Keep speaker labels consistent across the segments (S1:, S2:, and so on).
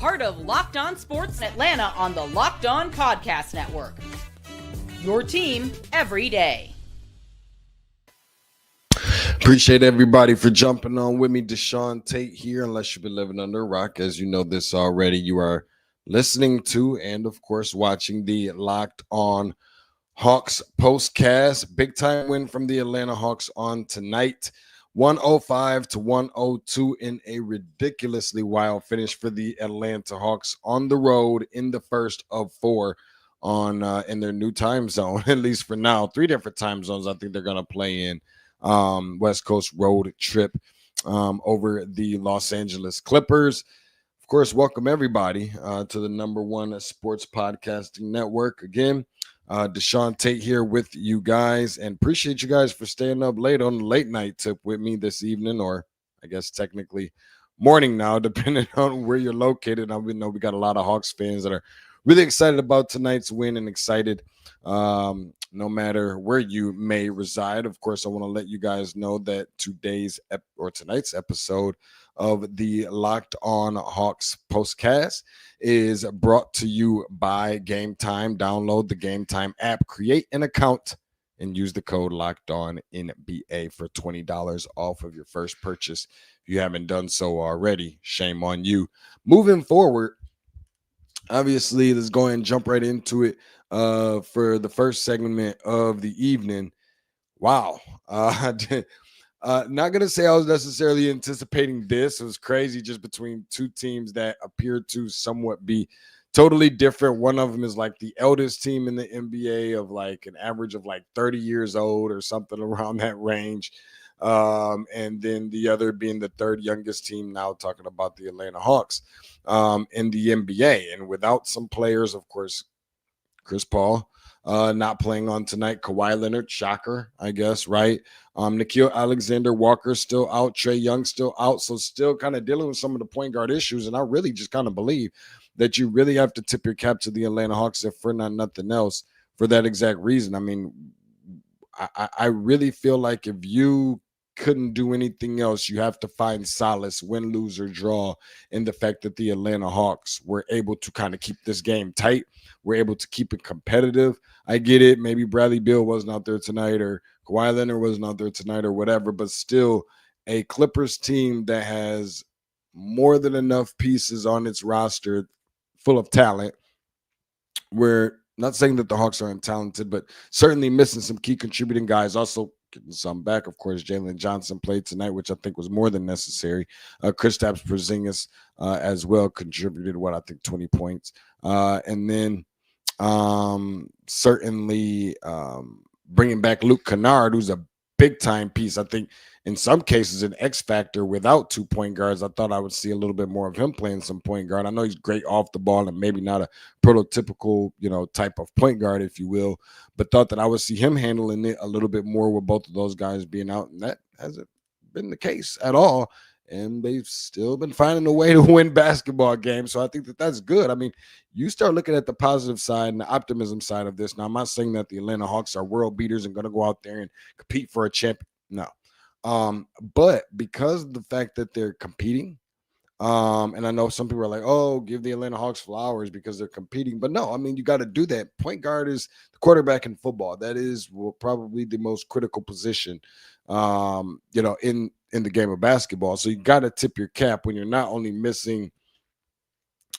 S1: part of Locked On Sports Atlanta on the Locked On Podcast Network. Your team every day.
S2: Appreciate everybody for jumping on with me. DeShaun Tate here, unless you've been living under a rock. As you know this already, you are listening to and, of course, watching the Locked On HAWKS POSTCAST. Big time win from the Atlanta Hawks on tonight. 105-102 in a ridiculously wild finish for the Atlanta Hawks on the road in the first of four on in their new time zone, at least for now. 3 different time zones I think they're going to play in. West Coast road trip over the Los Angeles Clippers. Of course, welcome everybody to the #1 sports podcasting network. Again, DeShaun Tate here with you guys, and appreciate you guys for staying up late on the late night tip with me this evening, or I guess technically morning now, depending on where you're located. I know we got a lot of Hawks fans that are really excited about tonight's win and excited no matter where you may reside. Of course, I want to let you guys know that tonight's episode of the Locked On HAWKS POSTCAST is brought to you by Game Time. Download the Game Time app, create an account, and use the code LOCKEDONNBA for $20 off of your first purchase. If you haven't done so already, shame on you. Moving forward, obviously, let's go ahead and jump right into it for the first segment of the evening. Wow. Not going to say I was necessarily anticipating this. It was crazy, just between two teams that appear to somewhat be totally different. One of them is like the eldest team in the NBA of like an average of like 30 years old or something around that range. And then the other being the third youngest team, now talking about the Atlanta Hawks in the NBA. And without some players, of course, Chris Paul not playing on tonight. Kawhi Leonard, shocker, I guess, right? Nickeil Alexander-Walker still out. Trae Young still out. So still kind of dealing with some of the point guard issues. And I really just kind of believe that you really have to tip your cap to the Atlanta Hawks, if for nothing else, for that exact reason. I mean, I really feel like if you couldn't do anything else, you have to find solace, win, lose, or draw, in the fact that the Atlanta Hawks were able to kind of keep this game tight. We're able to keep it competitive. I get it. Maybe Bradley Beal wasn't out there tonight, or Kawhi Leonard wasn't out there tonight, or whatever, but still a Clippers team that has more than enough pieces on its roster full of talent. We're not saying that the Hawks are untalented, but certainly missing some key contributing guys. Also getting some back. Of course, Jalen Johnson played tonight, which I think was more than necessary. Kristaps Porzingis as well contributed, 20 points. And then certainly bringing back Luke Kennard, who's a big-time piece. I think in some cases an X factor without 2 point guards. I thought I would see a little bit more of him playing some point guard. I know he's great off the ball and maybe not a prototypical, type of point guard, if you will, but thought that I would see him handling it a little bit more with both of those guys being out, and that hasn't been the case at all. And they've still been finding a way to win basketball games. So I think that that's good. I mean, you start looking at the positive side and the optimism side of this. Now, I'm not saying that the Atlanta Hawks are world beaters and going to go out there and compete for a champion. No. But because of the fact that they're competing, and I know some people are like, oh, give the Atlanta Hawks flowers because they're competing. But no, I mean, you got to do that. Point guard is the quarterback in football. That is probably the most critical position, in the game of basketball. So you got to tip your cap when you're not only missing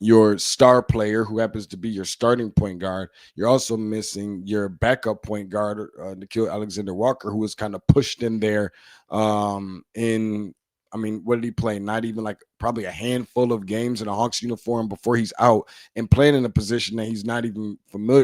S2: your star player, who happens to be your starting point guard, you're also missing your backup point guard, Nickeil Alexander-Walker, who was kind of pushed in there what did he play? Not even like probably a handful of games in a Hawks uniform before he's out and playing in a position that he's not even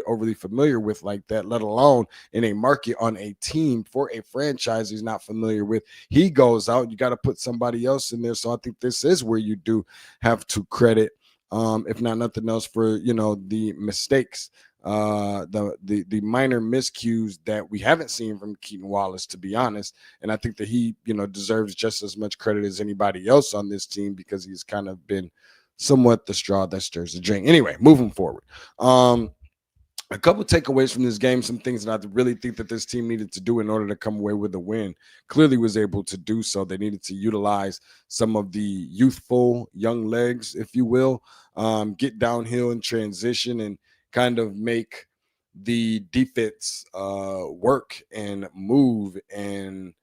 S2: overly familiar with like that, let alone in a market on a team for a franchise he's not familiar with. He goes out, you got to put somebody else in there. So I think this is where you do have to credit, if not nothing else, for, the mistakes, the minor miscues that we haven't seen from Keaton Wallace, to be honest. And I think that he, deserves just as much credit as anybody else on this team, because he's kind of been somewhat the straw that stirs the drink. Anyway, moving forward. a couple takeaways from this game, some things that I really think that this team needed to do in order to come away with a win. Clearly was able to do so. They needed to utilize some of the youthful young legs, if you will, get downhill in transition and kind of make the defense work and move and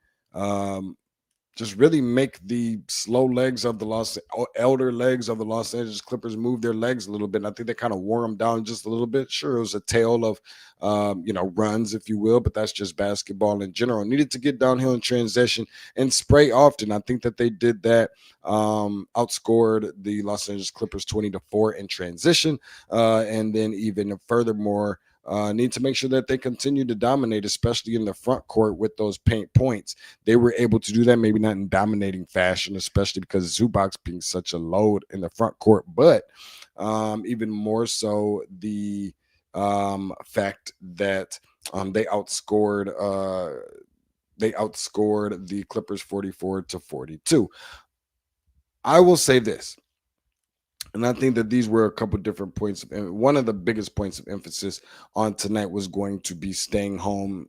S2: just really make the slow legs of the elder legs of the Los Angeles Clippers move their legs a little bit. And I think they kind of wore them down just a little bit. Sure, it was a tale of, runs, if you will, but that's just basketball in general. Needed to get downhill in transition and spray often. I think that they did that. Outscored the Los Angeles Clippers 20-4 in transition. And then even furthermore, need to make sure that they continue to dominate, especially in the front court with those paint points. They were able to do that, maybe not in dominating fashion, especially because Zubac being such a load in the front court, but even more so the fact that they outscored the Clippers 44-42. I will say this. And I think that these were a couple different points. One of the biggest points of emphasis on tonight was going to be staying home.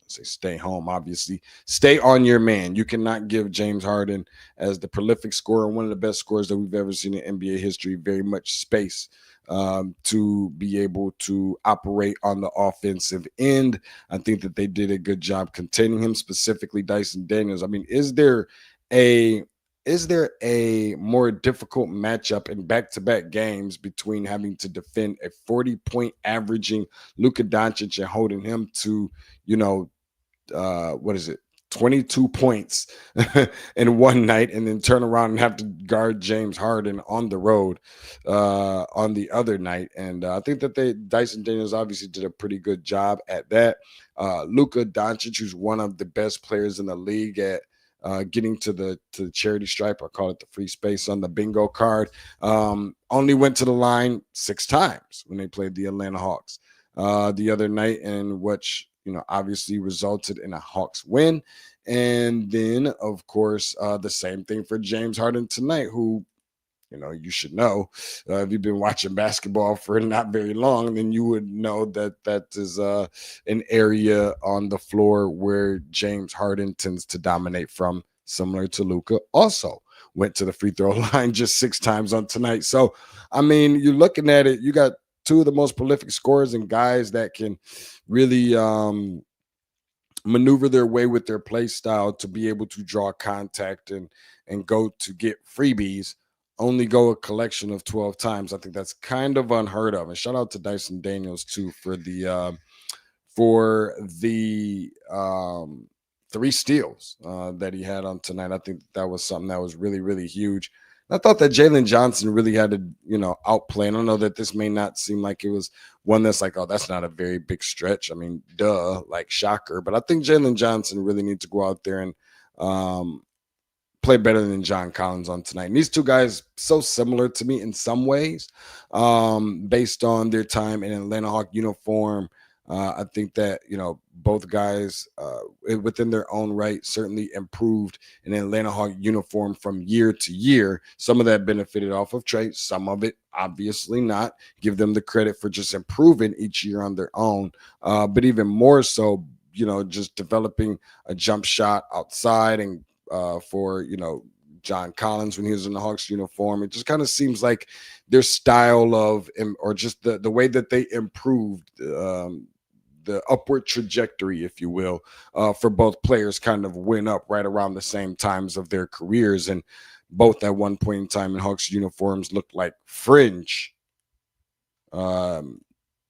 S2: Say stay home, obviously. Stay on your man. You cannot give James Harden, as the prolific scorer and one of the best scorers that we've ever seen in NBA history, very much space to be able to operate on the offensive end. I think that they did a good job containing him, specifically Dyson Daniels. I mean, is there a more difficult matchup in back-to-back games between having to defend a 40-point averaging Luka Doncic and holding him to, 22 points in one night, and then turn around and have to guard James Harden on the road on the other night? And I think that Dyson Daniels obviously did a pretty good job at that. Luka Doncic, who's one of the best players in the league at getting to the charity stripe, I call it the free space on the bingo card, only went to the line 6 times when they played the Atlanta Hawks the other night, and which obviously resulted in a Hawks win. And then, of course, the same thing for James Harden tonight, who you should know, if you've been watching basketball for not very long, then you would know that is an area on the floor where James Harden tends to dominate from, similar to Luka. Also went to the free throw line just 6 times on tonight. So, I mean, you're looking at it, you got 2 of the most prolific scorers and guys that can really maneuver their way with their play style to be able to draw contact and go to get freebies, only go a collection of 12 times. I think that's kind of unheard of. And shout out to Dyson Daniels too for the 3 steals that he had on tonight. I think that was something that was really, really huge. I thought that Jalen Johnson really had to, outplay. And I know that this may not seem like it was one that's like, oh, that's not a very big stretch. I mean, duh, like shocker. But I think Jalen Johnson really needs to go out there and play better than John Collins on tonight. And these 2 guys so similar to me in some ways, based on their time in Atlanta Hawk uniform. I think that, both guys within their own right certainly improved in Atlanta Hawk uniform from year to year. Some of that benefited off of trade, some of it obviously not. Give them the credit for just improving each year on their own. But even more so, just developing a jump shot outside and for John Collins when he was in the Hawks uniform. It just kind of seems like their style of, or just the way that they improved, the upward trajectory, if you will, for both players kind of went up right around the same times of their careers. And both at one point in time in Hawks uniforms looked like fringe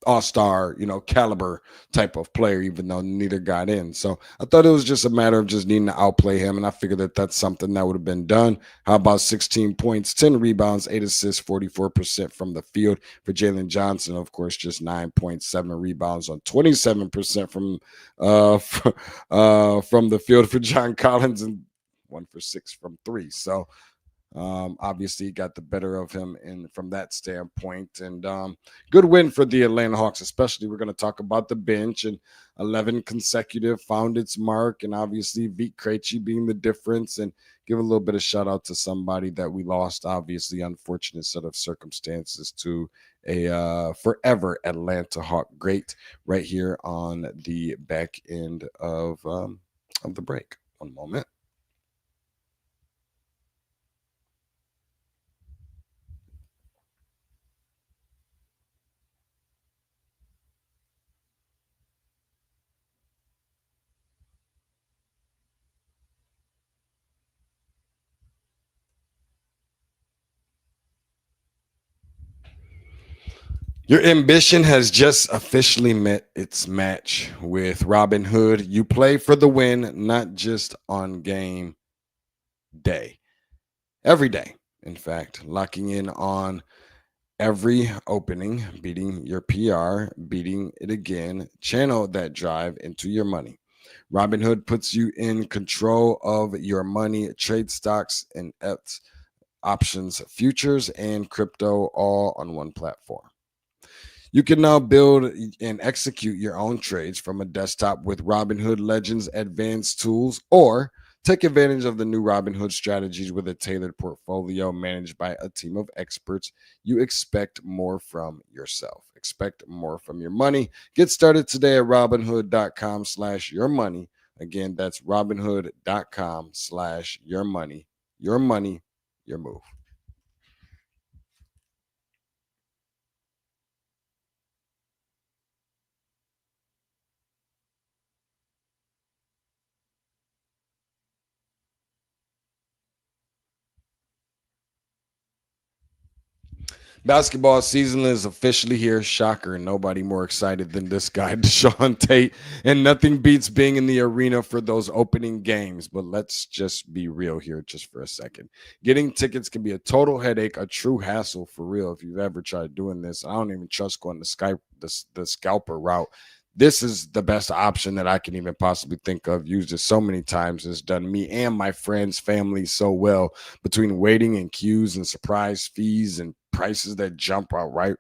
S2: all-star, caliber type of player, even though neither got in. So I thought it was just a matter of just needing to outplay him, and I figured that that's something that would have been done. How about 16 points, 10 rebounds, 8 assists, 44% from the field for Jalen Johnson? Of course, just 9.7 rebounds on 27% from the field for John Collins, and 1 for 6 from 3. So obviously got the better of him from that standpoint. And good win for the Atlanta Hawks, especially. We're going to talk about the bench, and 11 consecutive found its mark, and obviously Vit Krejci being the difference, and give a little bit of shout out to somebody that we lost, obviously unfortunate set of circumstances to a forever Atlanta Hawk great right here on the back end of the break. One moment. Your ambition has just officially met its match with Robinhood. You play for the win, not just on game day. Every day, in fact, locking in on every opening, beating your PR, beating it again, channel that drive into your money. Robinhood puts you in control of your money, trade stocks and options, futures, and crypto all on one platform. You can now build and execute your own trades from a desktop with Robinhood Legends advanced tools, or take advantage of the new Robinhood strategies with a tailored portfolio managed by a team of experts. You expect more from yourself. Expect more from your money. Get started today at robinhood.com/yourmoney. Again, that's robinhood.com/yourmoney. Your money, your move. Basketball season is officially here. Shocker. Nobody more excited than this guy, DeShaun Tate. And nothing beats being in the arena for those opening games. But let's just be real here just for a second. Getting tickets can be a total headache, a true hassle for real. If you've ever tried doing this, I don't even trust going the scalper route. This is the best option that I can even possibly think of. Used it so many times. It's done me and my friends, family so well, between waiting and queues and surprise fees and prices that jump out right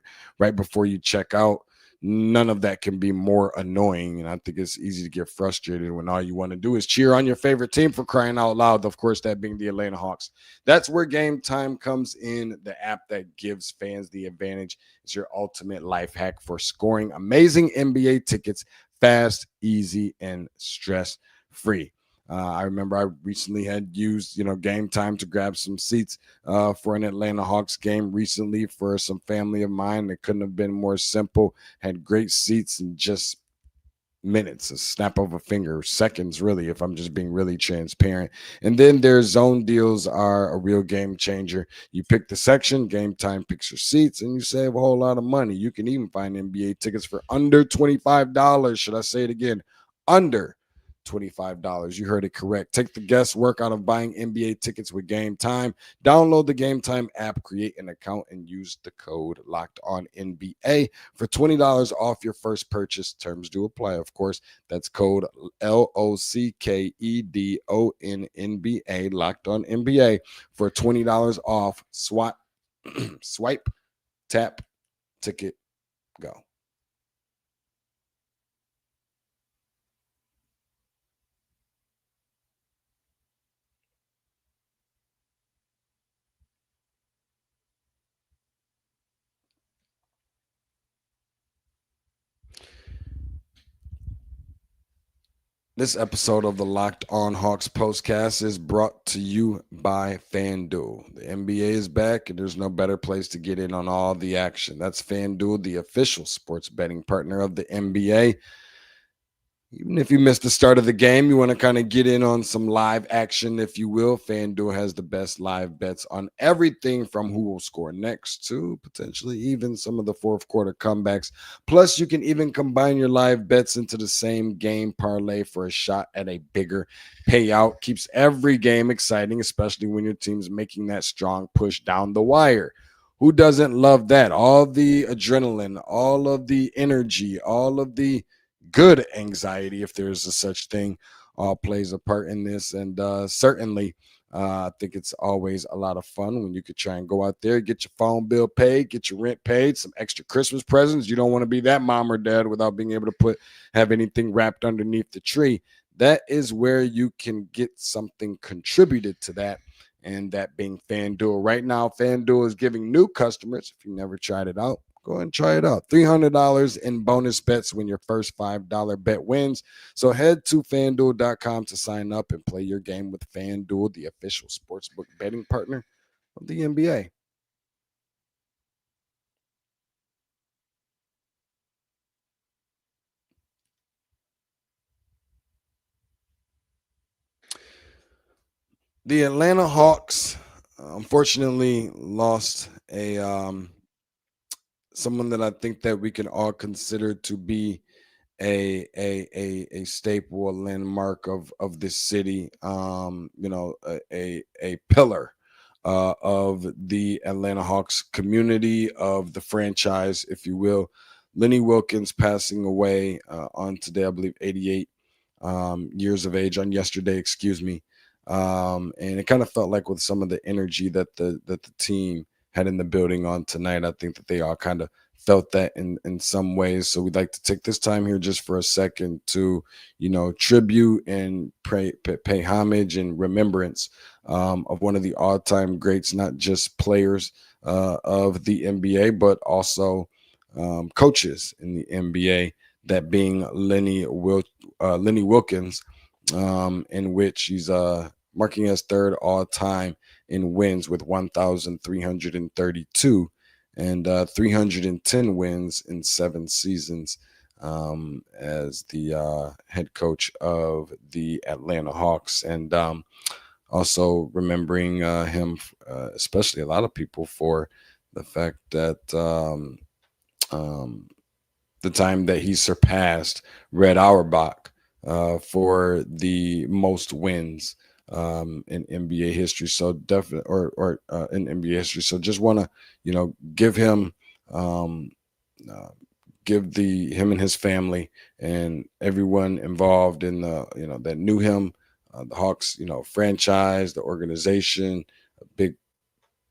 S2: before you check out. None of that can be more annoying. And I think it's easy to get frustrated when all you want to do is cheer on your favorite team, for crying out loud. Of course, that being the Atlanta Hawks. That's where Game Time comes in, the app that gives fans the advantage. It's your ultimate life hack for scoring amazing NBA tickets fast, easy, and stress-free. I remember I recently had used, Game Time to grab some seats for an Atlanta Hawks game recently for some family of mine. It couldn't have been more simple. Had great seats in just minutes, a snap of a finger, seconds, really, if I'm just being really transparent. And then their zone deals are a real game changer. You pick the section, Game Time picks your seats, and you save a whole lot of money. You can even find NBA tickets for under $25. Should I say it again? Under $25. You heard it correct. Take the guesswork out of buying NBA tickets with Game Time. Download the Game Time app, create an account, and use the code Locked On NBA for $20 off your first purchase. Terms do apply, of course. That's code LOCKEDONNBA, Locked On NBA, for $20 off. Swipe, tap, ticket, go. This episode of the Locked On Hawks postcast is brought to you by FanDuel. The NBA is back, and there's no better place to get in on all the action. That's FanDuel, the official sports betting partner of the NBA. Even if you missed the start of the game, you want to kind of get in on some live action, if you will. FanDuel has the best live bets on everything from who will score next to potentially even some of the fourth quarter comebacks. Plus, you can even combine your live bets into the same game parlay for a shot at a bigger payout. Keeps every game exciting, especially when your team's making that strong push down the wire. Who doesn't love that? All the adrenaline, all of the energy, all of the good anxiety, if there's a such thing, all plays a part in this. And certainly, I think it's always a lot of fun when you could try and go out there, get your phone bill paid, get your rent paid, some extra Christmas presents. You don't want to be that mom or dad without being able to have anything wrapped underneath the tree. That is where you can get something contributed to that, and that being FanDuel. Right now, FanDuel is giving new customers, if you never tried it out, go ahead and try it out. $300 in bonus bets when your first $5 bet wins. So head to FanDuel.com to sign up and play your game with FanDuel, the official sportsbook betting partner of the NBA. The Atlanta Hawks unfortunately lost a someone that I think that we can all consider to be a staple, a landmark of this city. A pillar of the Atlanta Hawks community, of the franchise, if you will. Lenny Wilkens passing away on today, I believe 88 years of age, on yesterday, excuse me. And it kind of felt like with some of the energy that the team had in the building on tonight, I think that they all kind of felt that in some ways. So we'd like to take this time here just for a second to, tribute and pay homage and remembrance of one of the all-time greats, not just players of the NBA, but also coaches in the NBA, that being Lenny Wilkens, in which he's marking as third all-time in wins with 1,332 and 310 wins in 7 seasons as the head coach of the Atlanta Hawks. And also remembering him, especially a lot of people, for the fact that the time that he surpassed Red Auerbach for the most wins in NBA history. So definitely, or in NBA history. So just want to, give him, give him and his family and everyone involved in the, that knew him, the Hawks, franchise, the organization, a big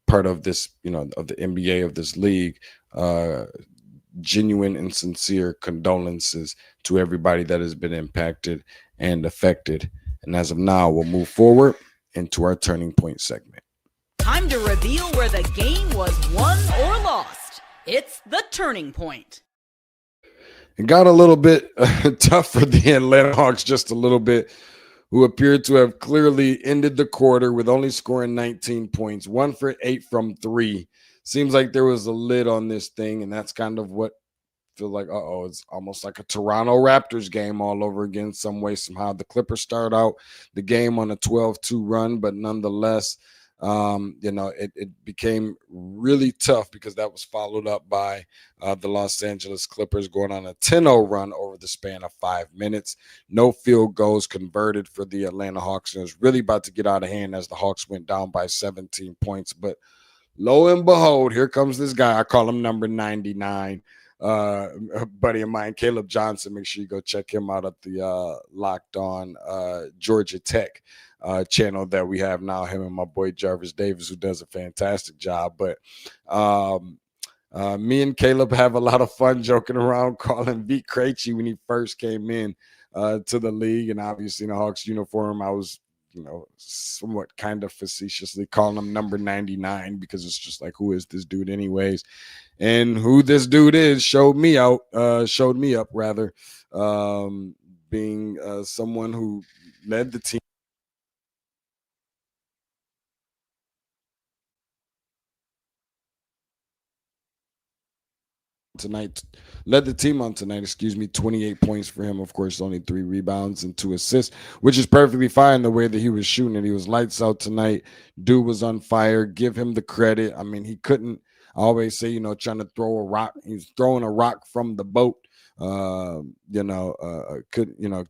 S2: part of this, of the NBA, of this league, genuine and sincere condolences to everybody that has been impacted and affected. And as of now, we'll move forward into our Turning Point segment.
S1: Time to reveal where the game was won or lost. It's the Turning Point.
S2: It got a little bit tough for the Atlanta Hawks, just a little bit, who appeared to have clearly ended the quarter with only scoring 19 points, 1 for 8 from 3. Seems like there was a lid on this thing, and that's kind of what feel like, it's almost like a Toronto Raptors game all over again, some way, somehow. The Clippers start out the game on a 12-2 run, but nonetheless, it became really tough because that was followed up by the Los Angeles Clippers going on a 10-0 run over the span of 5 minutes. No field goals converted for the Atlanta Hawks, and it was really about to get out of hand as the Hawks went down by 17 points. But lo and behold, here comes this guy. I call him number 99. A buddy of mine, Caleb Johnson. Make sure you go check him out at the Locked On Georgia Tech channel that we have now, him and my boy Jarvis Davis, who does a fantastic job. But me and Caleb have a lot of fun joking around, calling Vit Krejci when he first came in to the league, and obviously in a Hawks uniform, I was somewhat kind of facetiously calling him number 99 because it's just like, who is this dude anyways? And who this dude is showed me up rather, being someone who led the team tonight, led the team on tonight, 28 points for him. Of course, only 3 rebounds and 2 assists, which is perfectly fine the way that he was shooting it. He was lights out tonight. Dude was on fire. Give him the credit. I mean, he couldn't, I always say, trying to throw a rock. He's throwing a rock from the boat.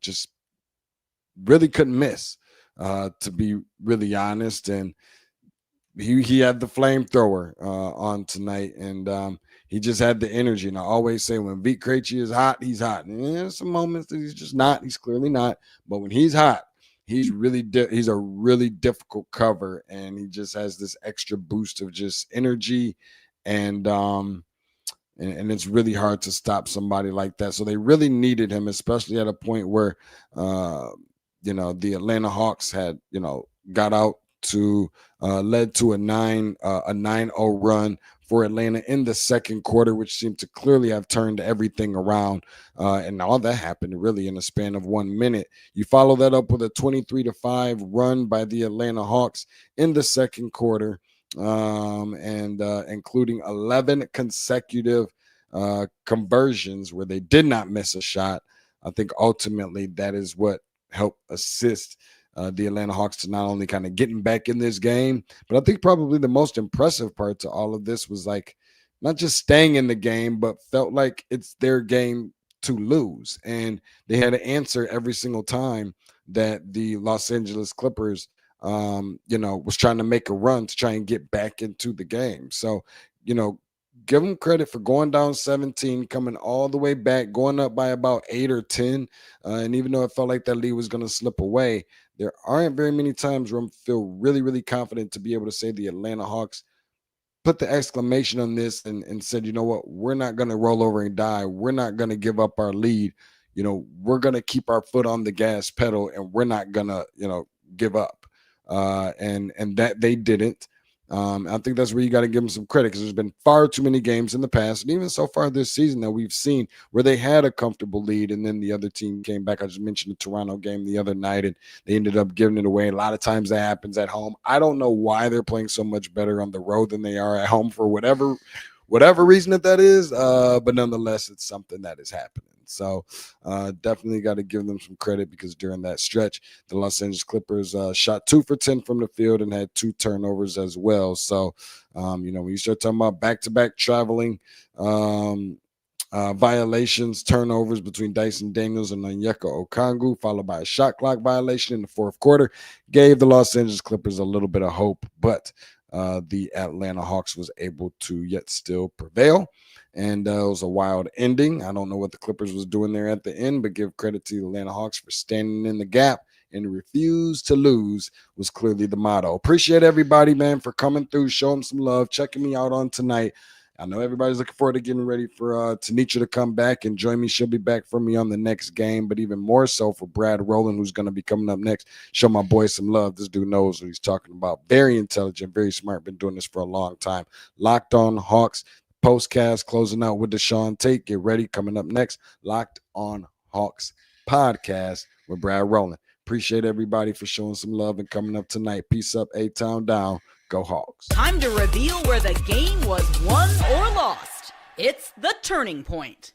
S2: Just really couldn't miss, to be really honest. And he had the flamethrower on tonight, and he just had the energy. And I always say, when Vit Krejci is hot, he's hot. And there's some moments that he's just not. He's clearly not. But when he's hot, he's really he's a really difficult cover, and he just has this extra boost of just energy, and it's really hard to stop somebody like that. So they really needed him, especially at a point where the Atlanta Hawks had got out to led to a 9-0 run for Atlanta in the second quarter, which seemed to clearly have turned everything around. And all that happened really in a span of 1 minute. You follow that up with a 23-5 run by the Atlanta Hawks in the second quarter, and including 11 consecutive conversions where they did not miss a shot. I think ultimately that is what helped assist the Atlanta Hawks to not only kind of getting back in this game, but I think probably the most impressive part to all of this was like not just staying in the game, but felt like it's their game to lose. And they had to answer every single time that the Los Angeles Clippers, was trying to make a run to try and get back into the game. So, give them credit for going down 17, coming all the way back, going up by about 8 or 10. And even though it felt like that lead was going to slip away, there aren't very many times where I feel really, really confident to be able to say the Atlanta Hawks put the exclamation on this and said, you know what, we're not going to roll over and die. We're not going to give up our lead. We're going to keep our foot on the gas pedal and we're not going to, give up. And that they didn't. I think that's where you got to give them some credit, because there's been far too many games in the past, and even so far this season, that we've seen where they had a comfortable lead and then the other team came back. I just mentioned the Toronto game the other night, and they ended up giving it away. A lot of times that happens at home. I don't know why they're playing so much better on the road than they are at home, for whatever reason that is. But nonetheless, it's something that is happening. So definitely got to give them some credit, because during that stretch, the Los Angeles Clippers shot 2 for 10 from the field and had 2 turnovers as well. So, when you start talking about back-to-back traveling violations, turnovers between Dyson Daniels and Onyeka Okongwu, followed by a shot clock violation in the fourth quarter, gave the Los Angeles Clippers a little bit of hope, but the Atlanta Hawks was able to yet still prevail. And it was a wild ending. I don't know what the Clippers was doing there at the end, but give credit to the Atlanta Hawks for standing in the gap and refuse to lose was clearly the motto. Appreciate everybody, man, for coming through, showing some love, checking me out on tonight. I know everybody's looking forward to getting ready for Tanisha to come back and join me. She'll be back for me on the next game, but even more so for Brad Rowland, who's going to be coming up next. Show my boy some love. This dude knows what he's talking about. Very intelligent, very smart. Been doing this for a long time. Locked on Hawks. POSTCAST closing out with DeShaun Tate. Get ready. Coming up next, Locked on Hawks podcast with Brad Rowland. Appreciate everybody for showing some love and coming up tonight. Peace up, A-Town down. Go Hawks.
S1: Time to reveal where the game was won or lost. It's the turning point.